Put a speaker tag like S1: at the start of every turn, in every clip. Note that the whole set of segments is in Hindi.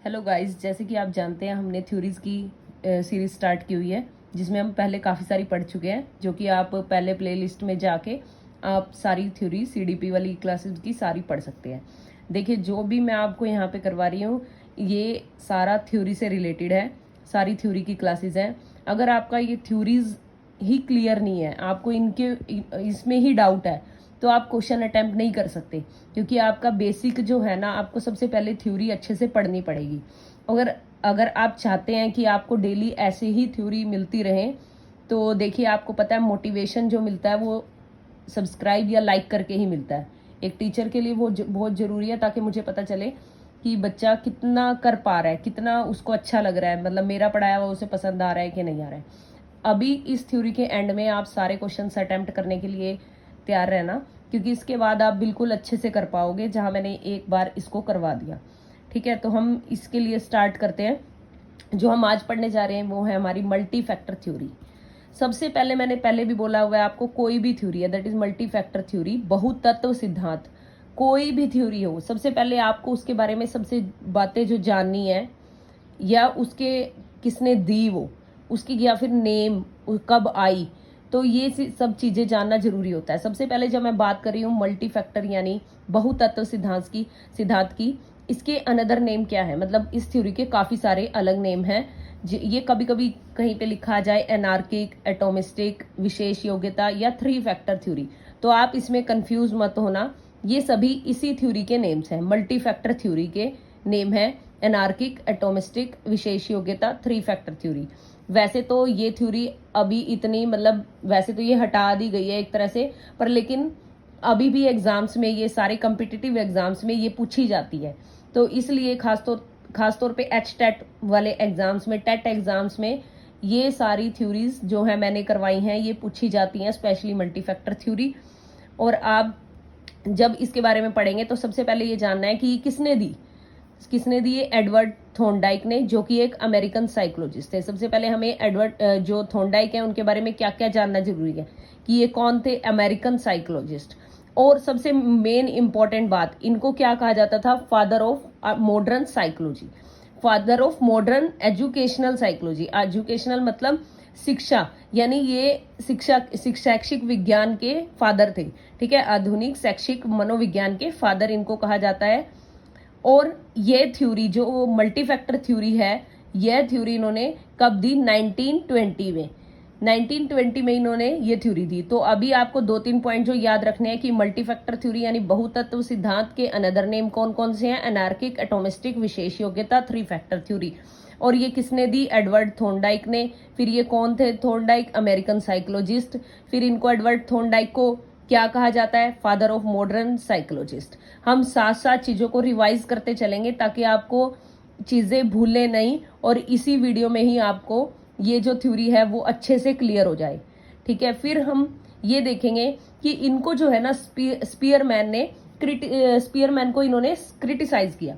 S1: हेलो गाइस, जैसे कि आप जानते हैं हमने थ्योरीज की सीरीज स्टार्ट की हुई है जिसमें हम पहले काफ़ी सारी पढ़ चुके हैं, जो कि आप पहले प्लेलिस्ट में जाके आप सारी थ्योरी सीडीपी वाली क्लासेस की सारी पढ़ सकते हैं। देखिए, जो भी मैं आपको यहाँ पे करवा रही हूँ ये सारा थ्योरी से रिलेटेड है, सारी थ्योरी की क्लासेस हैं। अगर आपका ये थ्योरीज ही क्लियर नहीं है, आपको इनके इसमें ही डाउट है, तो आप क्वेश्चन अटेम्प्ट नहीं कर सकते, क्योंकि आपका बेसिक जो है ना, आपको सबसे पहले थ्योरी अच्छे से पढ़नी पड़ेगी। अगर अगर आप चाहते हैं कि आपको डेली ऐसे ही थ्योरी मिलती रहे, तो देखिए, आपको पता है मोटिवेशन जो मिलता है वो सब्सक्राइब या लाइक करके ही मिलता है। एक टीचर के लिए वो बहुत ज़रूरी है, ताकि मुझे पता चले कि बच्चा कितना कर पा रहा है, कितना उसको अच्छा लग रहा है, मतलब मेरा पढ़ाया हुआ उसे पसंद आ रहा है कि नहीं आ रहा है। अभी इस थ्योरी के एंड में आप सारे क्वेश्चन अटेम्प्ट करने के लिए तैयार रहना, क्योंकि इसके बाद आप बिल्कुल अच्छे से कर पाओगे, जहां मैंने एक बार इसको करवा दिया। ठीक है, तो हम इसके लिए स्टार्ट करते हैं। जो हम आज पढ़ने जा रहे हैं वो है हमारी मल्टी फैक्टर थ्योरी। सबसे पहले मैंने पहले भी बोला हुआ है आपको, कोई भी थ्योरी है that is multi factor theory, बहुतत्व सिद्धांत, कोई भी थ्योरी हो, सबसे पहले आपको उसके बारे में सबसे बातें जो जाननी है, या उसके किसने दी वो, उसकी या फिर नेम कब आई, तो ये सब चीज़ें जानना जरूरी होता है। सबसे पहले जब मैं बात कर रही हूँ मल्टी फैक्टर यानी बहुतत्व सिद्धांत की, इसके अनदर नेम क्या है, मतलब इस थ्योरी के काफ़ी सारे अलग नेम हैं। ये कभी कभी कहीं पे लिखा जाए एनार्किक, एटोमिस्टिक, विशेष योग्यता या थ्री फैक्टर थ्योरी, तो आप इसमें कंफ्यूज मत होना। ये सभी इसी थ्योरी के नेम्स हैं, मल्टी फैक्टर थ्योरी के नेम है एनार्किक, एटोमिस्टिक, विशेष योग्यता, थ्री फैक्टर थ्योरी। वैसे तो ये थ्योरी अभी इतनी, मतलब वैसे तो ये हटा दी गई है एक तरह से, पर लेकिन अभी भी एग्जाम्स में, ये सारे कम्पिटिटिव एग्जाम्स में ये पूछी जाती है। तो इसलिए खासतौर पे टेट वाले एग्जाम्स में, टेट एग्जाम्स में ये सारी थ्योरीज जो है मैंने करवाई हैं, ये पूछी जाती हैं, स्पेशली मल्टी फैक्टर थ्योरी। और आप जब इसके बारे में पढ़ेंगे तो सबसे पहले ये जानना है कि किसने दी ये एडवर्ड थॉर्नडाइक ने, जो कि एक अमेरिकन साइकोलॉजिस्ट थे। सबसे पहले हमें एडवर्ड जो थॉर्नडाइक है उनके बारे में क्या क्या जानना जरूरी है, कि ये कौन थे, अमेरिकन साइकोलॉजिस्ट। और सबसे मेन इंपॉर्टेंट बात, इनको क्या कहा जाता था, father of modern psychology, father of modern educational psychology. Educational मतलब शिक्षा, यानी ये शैक्षिक विज्ञान के फादर थे। ठीक है, आधुनिक शैक्षिक मनोविज्ञान के फादर इनको कहा जाता है। और ये थ्योरी जो मल्टी फैक्टर थ्योरी है, यह थ्योरी इन्होंने कब दी, 1920 में। 1920 में इन्होंने ये थ्योरी दी। तो अभी आपको 2-3 पॉइंट जो याद रखने हैं कि मल्टी फैक्टर थ्योरी यानी बहुतत्व सिद्धांत के अनदर नेम कौन कौन से हैं, एनार्किक, एटोमिस्टिक, विशेष योग्यता, थ्री फैक्टर थ्योरी। और ये किसने दी, एडवर्ड थॉर्नडाइक ने। फिर ये कौन थे थॉर्नडाइक, अमेरिकन साइकोलॉजिस्ट। फिर इनको एडवर्ड थॉर्नडाइक को क्या कहा जाता है, फादर ऑफ मॉडर्न साइकोलॉजिस्ट। हम साथ साथ चीजों को रिवाइज करते चलेंगे ताकि आपको चीजें भूले नहीं, और इसी वीडियो में ही आपको ये जो थ्योरी है वो अच्छे से क्लियर हो जाए। ठीक है, फिर हम ये देखेंगे कि इनको जो है ना स्पीयरमैन को इन्होंने क्रिटिसाइज किया।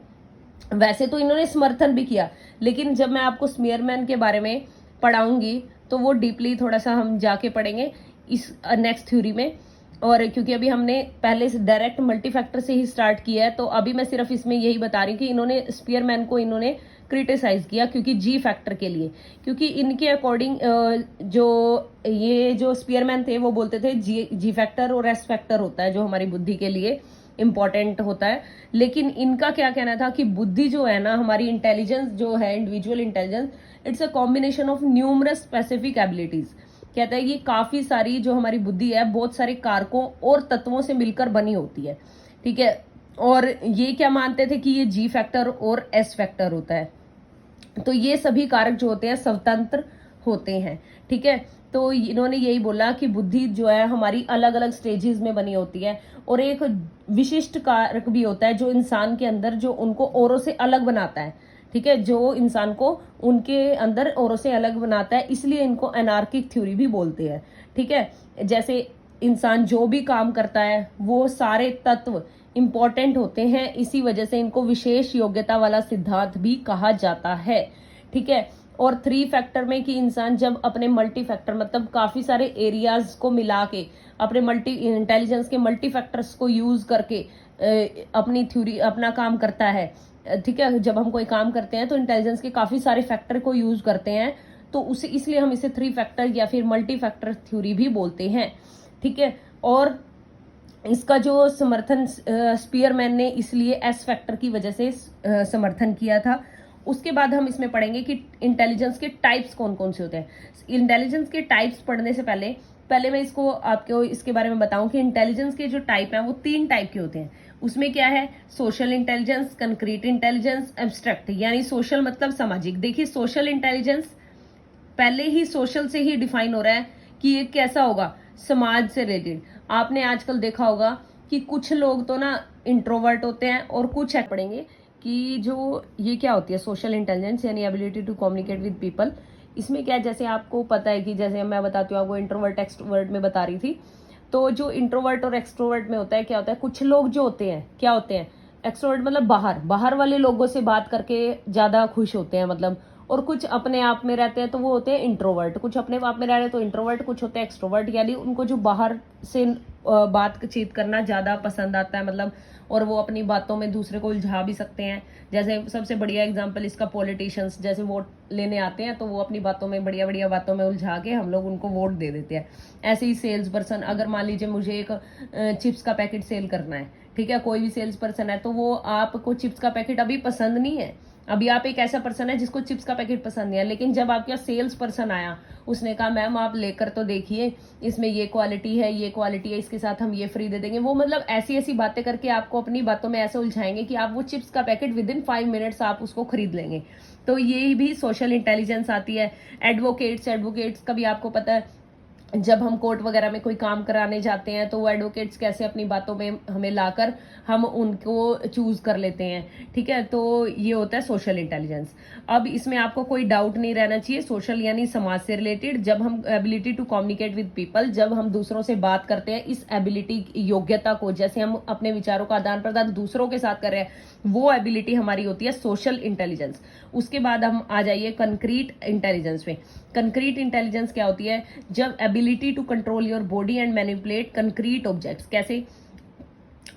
S1: वैसे तो इन्होंने समर्थन भी किया, लेकिन जब मैं आपको स्पीयरमैन के बारे में पढ़ाऊंगी तो वो डीपली थोड़ा सा हम जाके पढ़ेंगे इस नेक्स्ट थ्योरी में। और क्योंकि अभी हमने पहले से डायरेक्ट मल्टी फैक्टर से ही स्टार्ट किया है, तो अभी मैं सिर्फ इसमें यही बता रही हूँ कि इन्होंने स्पीयरमैन को इन्होंने क्रिटिसाइज किया, क्योंकि जी फैक्टर के लिए, क्योंकि इनके अकॉर्डिंग जो स्पीयरमैन थे वो बोलते थे जी फैक्टर और एस फैक्टर होता है जो हमारी बुद्धि के लिए इंपॉर्टेंट होता है। लेकिन इनका क्या कहना था कि बुद्धि जो है ना, हमारी इंटेलिजेंस जो है, individual intelligence, it's a combination of numerous specific abilities. कहता है ये काफी सारी जो हमारी बुद्धि है बहुत सारे कारकों और तत्वों से मिलकर बनी होती है। ठीक है, और ये क्या मानते थे कि ये जी फैक्टर और एस फैक्टर होता है। तो ये सभी कारक जो होते हैं स्वतंत्र होते हैं। ठीक है, तो इन्होंने यही बोला कि बुद्धि जो है हमारी अलग अलग स्टेजेस में बनी होती है, और एक विशिष्ट कारक भी होता है जो इंसान के अंदर, जो उनको औरों से अलग बनाता है। ठीक है, जो इंसान को उनके अंदर औरों से अलग बनाता है, इसलिए इनको एनार्किक थ्योरी भी बोलते हैं। ठीक है, जैसे इंसान जो भी काम करता है वो सारे तत्व इंपॉर्टेंट होते हैं, इसी वजह से इनको विशेष योग्यता वाला सिद्धांत भी कहा जाता है। ठीक है, और थ्री फैक्टर में कि इंसान जब अपने मल्टी फैक्टर मतलब काफी सारे एरियाज को मिला के, अपने मल्टी इंटेलिजेंस के मल्टी फैक्टर्स को यूज करके अपनी थ्योरी, अपना काम करता है, ठीक है, जब हम कोई काम करते हैं तो इंटेलिजेंस के काफी सारे फैक्टर को यूज करते हैं, तो उसे इसलिए हम इसे 3 फैक्टर या फिर मल्टी फैक्टर थ्योरी भी बोलते हैं। ठीक है, और इसका जो समर्थन स्पीयरमैन ने इसलिए एस फैक्टर की वजह से समर्थन किया था। उसके बाद हम इसमें पढ़ेंगे कि इंटेलिजेंस के टाइप्स कौन कौन से होते हैं। इंटेलिजेंस के टाइप्स पढ़ने से पहले मैं इसको आपको इसके बारे में बताऊं कि इंटेलिजेंस के जो टाइप हैं वो 3 टाइप के होते हैं। उसमें क्या है, social intelligence, concrete intelligence, abstract. यानी सोशल मतलब सामाजिक। देखिए सोशल इंटेलिजेंस पहले ही सोशल से ही डिफाइन हो रहा है कि ये कैसा होगा, समाज से रिलेटेड। आपने आजकल देखा होगा कि कुछ लोग तो ना इंट्रोवर्ट होते हैं और कुछ पढ़ेंगे कि जो ये क्या होती है सोशल इंटेलिजेंस, यानी ability to communicate with people. इसमें क्या है, जैसे आपको पता है कि जैसे मैं बताती हूँ आपको, इंट्रोवर्ट एक्सट्रोवर्ट में बता रही थी। तो जो इंट्रोवर्ट और एक्सट्रोवर्ट में होता है, क्या होता है, कुछ लोग जो होते हैं क्या होते हैं, एक्सट्रोवर्ट मतलब बाहर वाले लोगों से बात करके ज्यादा खुश होते हैं मतलब, और कुछ अपने आप में रहते हैं तो वो होते हैं इंट्रोवर्ट। कुछ अपने आप में रह रहे हैं तो इंट्रोवर्ट, कुछ होते हैं एक्सट्रोवर्ट, यानी उनको जो बाहर से बातचीत करना ज्यादा पसंद आता है मतलब, और वो अपनी बातों में दूसरे को उलझा भी सकते हैं। जैसे सबसे बढ़िया एग्जांपल इसका पॉलिटिशियंस, जैसे वोट लेने आते हैं तो वो अपनी बातों में बढ़िया बढ़िया बातों में उलझा के हम लोग उनको वोट दे देते हैं। ऐसे ही सेल्स पर्सन, अगर मान लीजिए मुझे एक चिप्स का पैकेट सेल करना है, ठीक है, कोई भी सेल्स पर्सन है, तो वो आपको चिप्स का पैकेट अभी पसंद नहीं है। अभी आप एक ऐसा पर्सन है जिसको चिप्स का पैकेट पसंद नहीं है, लेकिन जब आपके यहाँ सेल्स पर्सन आया, उसने कहा मैम आप लेकर तो देखिए, इसमें ये क्वालिटी है, ये क्वालिटी है, इसके साथ हम ये फ्री दे देंगे। वो मतलब ऐसी ऐसी बातें करके आपको अपनी बातों में ऐसे उलझाएंगे कि आप वो चिप्स का पैकेट विद इन 5 मिनट्स आप उसको खरीद लेंगे। तो ये भी सोशल इंटेलिजेंस आती है। एडवोकेट्स का भी आपको पता है, जब हम कोर्ट वगैरह में कोई काम कराने जाते हैं तो वो एडवोकेट्स कैसे अपनी बातों में हमें लाकर हम उनको चूज कर लेते हैं। ठीक है, तो ये होता है सोशल इंटेलिजेंस। अब इसमें आपको कोई डाउट नहीं रहना चाहिए, सोशल यानी समाज से रिलेटेड। जब हम ability to communicate with people, जब हम दूसरों से बात करते हैं, इस एबिलिटी योग्यता को, जैसे हम अपने विचारों का आदान प्रदान दूसरों के साथ कर रहे हैं, वो एबिलिटी हमारी होती है सोशल इंटेलिजेंस। उसके बाद हम आ जाइए कंक्रीट इंटेलिजेंस में। कंक्रीट इंटेलिजेंस क्या होती है, जब ability to control your body and manipulate concrete objects. कैसे,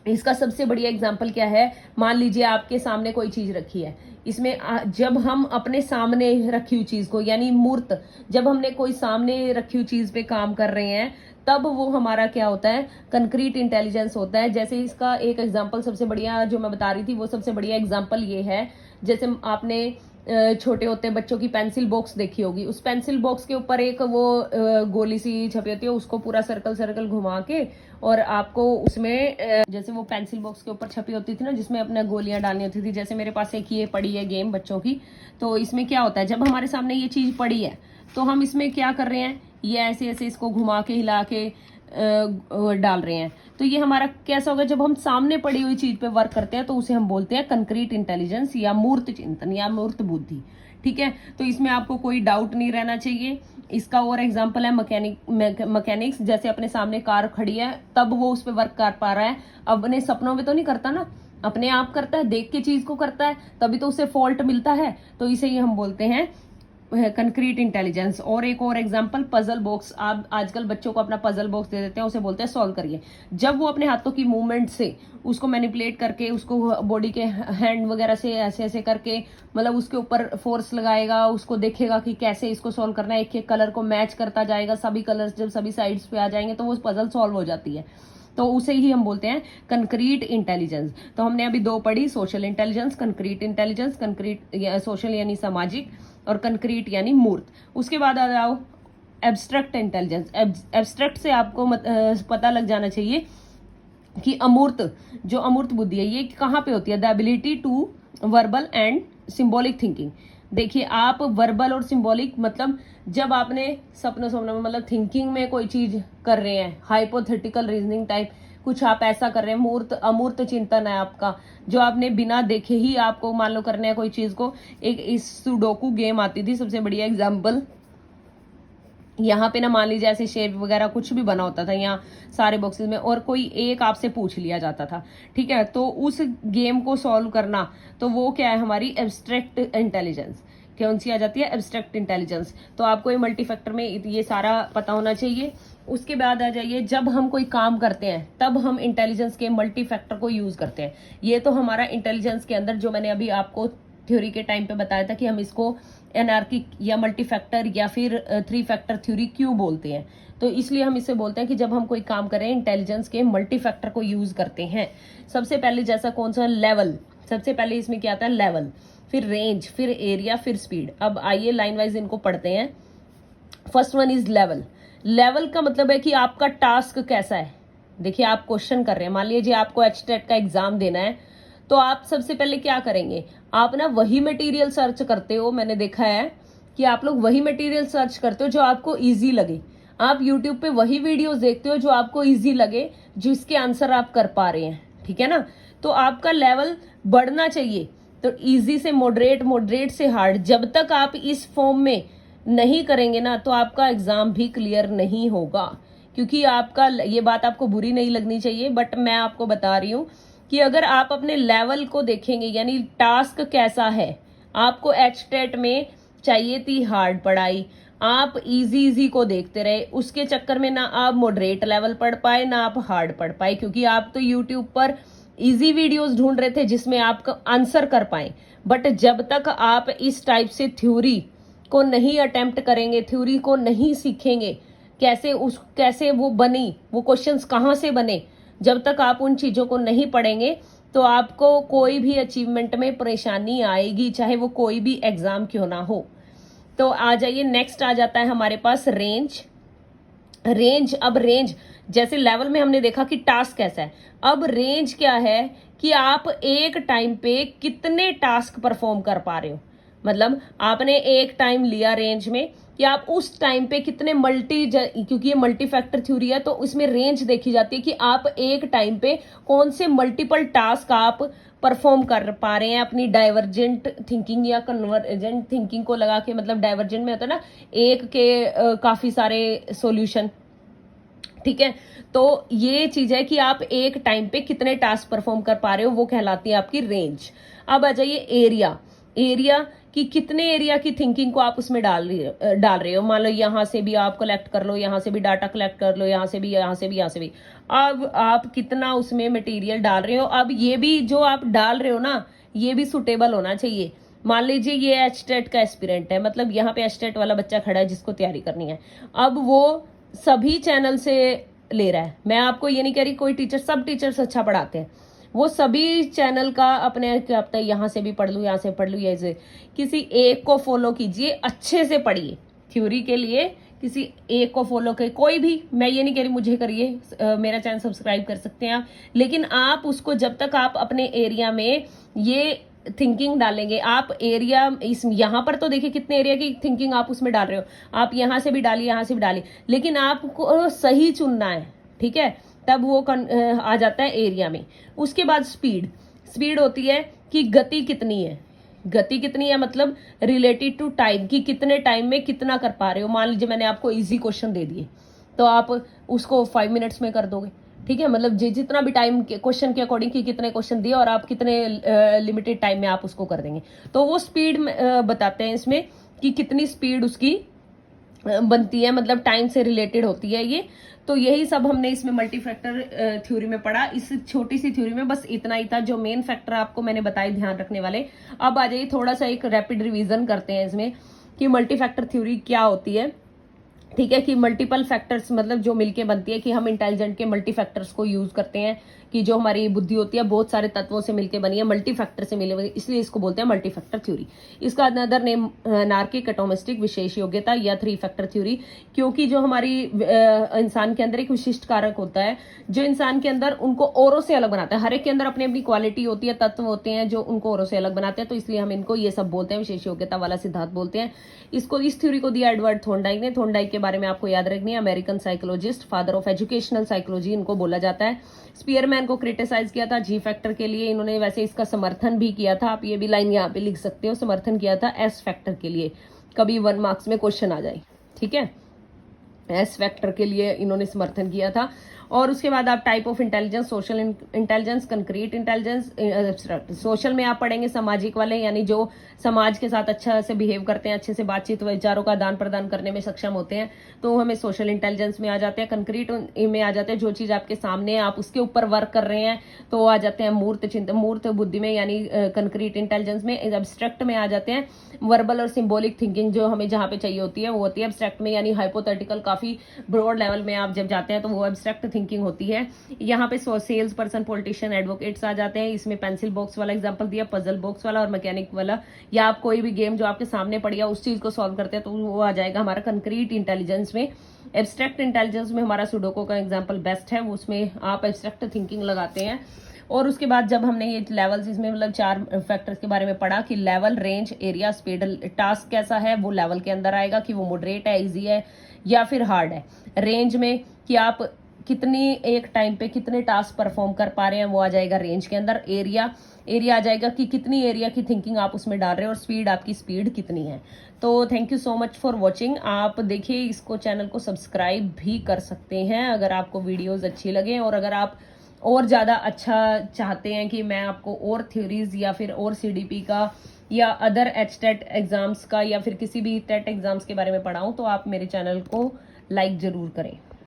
S1: इसका सबसे बढ़िया एग्जांपल क्या है, मान लीजिए आपके सामने कोई चीज रखी है, इसमें जब हम अपने सामने रखी हुई चीज को, यानी मूर्त, जब हमने कोई सामने रखी हुई चीज पे काम कर रहे हैं, तब वो हमारा क्या होता है, कंक्रीट इंटेलिजेंस होता है। जैसे इसका एक एग्जांपल सबसे बढ़िया जो मैं बता रही थी, वो सबसे बढ़िया एग्जांपल ये है, जैसे आपने छोटे होते बच्चों की पेंसिल बॉक्स देखी होगी, उस पेंसिल बॉक्स के ऊपर एक वो गोली सी छपी होती है, उसको पूरा सर्कल सर्कल घुमा के, और आपको उसमें जैसे वो पेंसिल बॉक्स के ऊपर छपी होती थी ना, जिसमें अपना गोलियां डालनी होती थी। जैसे मेरे पास एक ये पड़ी है गेम बच्चों की, तो इसमें क्या होता है, जब हमारे सामने ये चीज पड़ी है तो हम इसमें क्या कर रहे हैं, ये ऐसे ऐसे इसको घुमा के हिला के डाल रहे हैं। तो ये हमारा कैसा होगा, जब हम सामने पड़ी हुई चीज पे वर्क करते हैं तो उसे हम बोलते हैं कंक्रीट इंटेलिजेंस या मूर्त चिंतन या मूर्त बुद्धि। ठीक है, तो इसमें आपको कोई डाउट नहीं रहना चाहिए। इसका और एग्जांपल है मैकेनिक्स, जैसे अपने सामने कार खड़ी है, तब वो उस पर वर्क कर पा रहा है, अपने सपनों में तो नहीं करता ना, अपने आप करता है, देख के चीज को करता है, तभी तो उसे फॉल्ट मिलता है। तो इसे ही हम बोलते हैं कंक्रीट इंटेलिजेंस। और एक और एग्जांपल, पजल बॉक्स। आप आजकल बच्चों को अपना पजल बॉक्स दे देते हैं, उसे बोलते हैं सॉल्व करिए। जब वो अपने हाथों की मूवमेंट से उसको मैनिपुलेट करके, उसको बॉडी के हैंड वगैरह से ऐसे ऐसे करके, मतलब उसके ऊपर फोर्स लगाएगा, उसको देखेगा कि कैसे इसको सॉल्व करना है, एक एक कलर को मैच करता जाएगा, सभी कलर्स जब सभी साइड्स पे आ जाएंगे तो वो पजल सॉल्व हो जाती है। तो उसे ही हम बोलते हैं कंक्रीट इंटेलिजेंस। तो हमने अभी 2 पढ़ी, social intelligence, concrete intelligence. Concrete social यानी सामाजिक, और कंक्रीट यानी मूर्त। उसके बाद आ जाओ एब्स्ट्रैक्ट इंटेलिजेंस। एब्स्ट्रैक्ट से आपको पता लग जाना चाहिए कि अमूर्त, जो अमूर्त बुद्धि है, ये कहाँ पे होती है, the ability to verbal and symbolic thinking. देखिए आप वर्बल और सिंबॉलिक मतलब, जब आपने सपनों में मतलब थिंकिंग में कोई चीज कर रहे हैं, हाइपोथेटिकल रीजनिंग टाइप कुछ आप ऐसा कर रहे हैं, मूर्त अमूर्त चिंतन है आपका, जो आपने बिना देखे ही आपको मान लो करना है कोई चीज को। एक इस सुडोकू गेम आती थी, सबसे बढ़िया एग्जाम्पल, यहाँ पे ना मान लीजिए ऐसे शेप वगैरह कुछ भी बना होता था यहाँ सारे बॉक्सेस में, और कोई एक आपसे पूछ लिया जाता था। ठीक है, तो उस गेम को सॉल्व करना, तो वो क्या है, हमारी एब्स्ट्रैक्ट इंटेलिजेंस। कौन सी आ जाती है, एब्स्ट्रैक्ट इंटेलिजेंस। तो आपको ये मल्टी फैक्टर में ये सारा पता होना चाहिए। उसके बाद आ जाइए, जब हम कोई काम करते हैं तब हम इंटेलिजेंस के मल्टी फैक्टर को यूज करते हैं। ये तो हमारा इंटेलिजेंस के अंदर जो मैंने अभी आपको थ्योरी के टाइम पे बताया था कि हम इसको एनार्किक या मल्टी फैक्टर या फिर 3 फैक्टर थ्योरी क्यों बोलते हैं। तो इसलिए हम इसे बोलते हैं कि जब हम कोई काम करें इंटेलिजेंस के मल्टी फैक्टर को यूज करते हैं। सबसे पहले जैसा कौन सा, लेवल। सबसे पहले इसमें क्या आता है, लेवल, फिर रेंज, फिर एरिया, फिर स्पीड। अब आइए लाइन वाइज इनको पढ़ते हैं। First one is level. Level का मतलब है कि आपका टास्क कैसा है। देखिए आप क्वेश्चन कर रहे हैं, मान लीजिए आपको एचटेट का एग्जाम देना है, तो आप सबसे पहले क्या करेंगे, आप ना वही मटेरियल सर्च करते हो। मैंने देखा है कि आप लोग वही मटेरियल सर्च करते हो जो आपको इजी लगे। आप यूट्यूब पे वही वीडियोस देखते हो जो आपको इजी लगे, जिसके आंसर आप कर पा रहे हैं, ठीक है ना। तो आपका लेवल बढ़ना चाहिए। तो इजी से मॉडरेट, मॉडरेट से हार्ड, जब तक आप इस फॉर्म में नहीं करेंगे ना तो आपका एग्जाम भी क्लियर नहीं होगा। क्योंकि आपका, ये बात आपको बुरी नहीं लगनी चाहिए, बट मैं आपको बता रही हूं कि अगर आप अपने लेवल को देखेंगे, यानी टास्क कैसा है, आपको एचटेट में चाहिए थी हार्ड पढ़ाई, आप इजी को देखते रहे, उसके चक्कर में ना आप मॉडरेट लेवल पढ़ पाए ना आप हार्ड पढ़ पाए, क्योंकि आप तो यूट्यूब पर इजी वीडियोस ढूंढ रहे थे जिसमें आप आंसर कर पाए। बट जब तक आप इस टाइप से थ्योरी को नहीं अटेम्प्ट करेंगे, थ्योरी को नहीं सीखेंगे, कैसे वो बनी, वो क्वेश्चंस कहाँ से बने, जब तक आप उन चीजों को नहीं पढ़ेंगे तो आपको कोई भी अचीवमेंट में परेशानी आएगी, चाहे वो कोई भी एग्जाम क्यों ना हो। तो आ जाइए, नेक्स्ट आ जाता है हमारे पास रेंज। रेंज, अब रेंज जैसे लेवल में हमने देखा कि टास्क कैसा है, अब रेंज क्या है कि आप एक टाइम पे कितने टास्क परफॉर्म कर पा रहे हो। मतलब आपने एक टाइम लिया रेंज में कि आप उस टाइम पे कितने क्योंकि ये मल्टी फैक्टर थ्योरी है तो इसमें रेंज देखी जाती है कि आप एक टाइम पे कौन से मल्टीपल टास्क आप परफॉर्म कर पा रहे हैं अपनी डाइवर्जेंट थिंकिंग या कन्वर्जेंट थिंकिंग को लगा के। मतलब डाइवर्जेंट में होता है ना एक के काफी सारे सॉल्यूशन, ठीक है। तो ये चीज है कि आप एक टाइम पे कितने टास्क परफॉर्म कर पा रहे हो, वो कहलाती है आपकी रेंज। अब आ जाइए एरिया। एरिया कि कितने एरिया की थिंकिंग को आप उसमें डाल रहे हो। मान लो यहां से भी आप कलेक्ट कर लो, यहां से भी डाटा कलेक्ट कर लो, यहां से भी, यहां से भी, यहां से भी। अब आप कितना उसमें मटेरियल डाल रहे हो। अब ये भी जो आप डाल रहे हो ना, ये भी सुटेबल होना चाहिए। मान लीजिए ये एचटेट का एस्पिरेंट है, मतलब यहाँ पे एचटेट वाला बच्चा खड़ा है जिसको तैयारी करनी है। अब वो सभी चैनल से ले रहा है। मैं आपको ये नहीं कह रही कोई टीचर, सब टीचर्स अच्छा पढ़ाते हैं, वो सभी चैनल का अपने क्या पता है, यहाँ से भी पढ़ लूँ, यहाँ से पढ़ लूँ, ऐसे किसी एक को फॉलो कीजिए, अच्छे से पढ़िए थ्योरी के लिए। किसी एक को फॉलो कर, कोई भी, मैं ये नहीं कह रही मुझे करिए, मेरा चैनल सब्सक्राइब कर सकते हैं आप, लेकिन आप उसको जब तक आप अपने एरिया में ये थिंकिंग डालेंगे, आप एरिया इस यहाँ पर तो देखिए कितने एरिया की थिंकिंग आप उसमें डाल रहे हो, आप यहाँ से भी डालिए, यहाँ से भी डालिए, लेकिन आपको सही चुनना है, ठीक है। तब वो आ जाता है एरिया में। उसके बाद स्पीड। स्पीड होती है कि गति कितनी है, गति कितनी है मतलब रिलेटेड टू टाइम, कि कितने टाइम में कितना कर पा रहे हो। मान लीजिए मैंने आपको इजी क्वेश्चन दे दिए तो आप उसको 5 मिनट्स में कर दोगे, ठीक है। मतलब जितना भी टाइम क्वेश्चन के अकॉर्डिंग कि कितने क्वेश्चन दिए और आप कितने लिमिटेड टाइम में आप उसको कर देंगे। तो वो स्पीड बताते हैं इसमें कि कितनी स्पीड उसकी बनती है, मतलब टाइम से रिलेटेड होती है ये। तो यही सब हमने इसमें मल्टी फैक्टर थ्योरी में पढ़ा। इस छोटी सी थ्योरी में बस इतना ही था जो मेन फैक्टर आपको मैंने बताए ध्यान रखने वाले। अब आ जाइए थोड़ा सा एक रैपिड रिवीजन करते हैं इसमें कि मल्टी फैक्टर थ्योरी क्या होती है, ठीक है। कि मल्टीपल फैक्टर्स मतलब जो मिलके बनती है, कि हम इंटेलिजेंट के मल्टी फैक्टर्स को यूज करते हैं, कि जो हमारी बुद्धि होती है बहुत सारे तत्वों से मिलके बनी है, मल्टी फैक्टर से मिले, इसलिए इसको बोलते हैं मल्टी फैक्टर थ्योरी। इसका अनदर नेम नार्किक एटोमिस्टिक विशेष योग्यता या 3 फैक्टर थ्योरी, क्योंकि जो हमारी इंसान के अंदर एक विशिष्ट कारक होता है जो इंसान के अंदर उनको औरों से अलग बनाता है। हर एक के अंदर अपनी अपनी क्वालिटी होती है, तत्व होते हैं जो उनको औरों से अलग बनाते हैं, तो इसलिए हम इनको ये सब बोलते हैं, विशेष योग्यता वाला सिद्धांत बोलते हैं इसको। इस थ्योरी को दिया एडवर्ड थॉर्नडाइक ने। थॉर्नडाइक के बारे में आपको याद रखनी है, American psychologist, father of educational psychology इनको बोला जाता है। स्पीयरमैन को क्रिटिसाइज किया था जी फैक्टर के लिए, इन्होंने वैसे इसका समर्थन भी किया था, आप ये भी लाइन यहाँ पे लिख सकते हो, समर्थन किया था एस फैक्टर के लिए, कभी 1 मार्क्स में क्वेश्चन आ जाए, ठीक है। एस फैक्टर के लिए इन्होंने समर्थन किया था। और उसके बाद आप type of intelligence, social intelligence, concrete intelligence, abstract. Social में आप पढ़ेंगे सामाजिक वाले, यानी जो समाज के साथ अच्छा से बिहेव करते हैं, अच्छे से बातचीत विचारों का आदान प्रदान करने में सक्षम होते हैं, तो हमें सोशल इंटेलिजेंस में आ जाते हैं। कंक्रीट में आ जाते हैं, जो चीज आपके सामने है आप उसके ऊपर वर्क कर रहे हैं, तो आ जाते हैं मूर्त चिंतन, मूर्त बुद्धि में, यानी कंक्रीट इंटेलिजेंस में। एब्स्ट्रैक्ट में आ जाते हैं वर्बल और सिंबॉलिक थिंकिंग, जो हमें जहां पे चाहिए होती है वो होती है एब्स्ट्रैक्ट में, यानी हाइपोथेटिकल, काफी ब्रॉड लेवल में आप जब जाते हैं तो वो एब्स्ट्रैक्ट थिंकिंग होती है। यहाँ पे सेल्स पर्सन, पॉलिटिशियन, एडवोकेट्स आ जाते हैं। इसमें पेंसिल बॉक्स वाला एग्जांपल दिया, पजल बॉक्स वाला और मैकेनिक वाला, या आप कोई भी गेम जो आपके सामने पड़ी है उस चीज को सॉल्व करते हैं तो वो आ जाएगा हमारा कंक्रीट इंटेलिजेंस में। एब्स्ट्रैक्ट इंटेलिजेंस में हमारा सुडोको का एग्जांपल बेस्ट है, उसमें आप एब्स्ट्रैक्ट थिंकिंग लगाते हैं। और उसके बाद जब हमने ये लेवल्स, इसमें मतलब 4 फैक्टर्स के बारे में पढ़ा कि level, range, area, speed. Task कैसा है वो लेवल के अंदर आएगा कि वो मॉडरेट है, इजी है या फिर हार्ड है। रेंज में कि आप कितनी एक टाइम पे कितने टास्क परफॉर्म कर पा रहे हैं, वो आ जाएगा रेंज के अंदर। एरिया आ जाएगा कि कितनी एरिया की थिंकिंग आप उसमें डाल रहे हो, और स्पीड, आपकी स्पीड कितनी है। तो thank you so much for watching. आप देखिए इसको, चैनल को सब्सक्राइब भी कर सकते हैं अगर आपको वीडियोज अच्छी लगे, और अगर आप और ज़्यादा अच्छा चाहते हैं कि मैं आपको और थ्योरीज या फिर और सीडीपी का या अदर एचटेट एग्जाम्स का या फिर किसी भी टेट एग्जाम्स के बारे में पढ़ाऊं, तो आप मेरे चैनल को लाइक जरूर करें।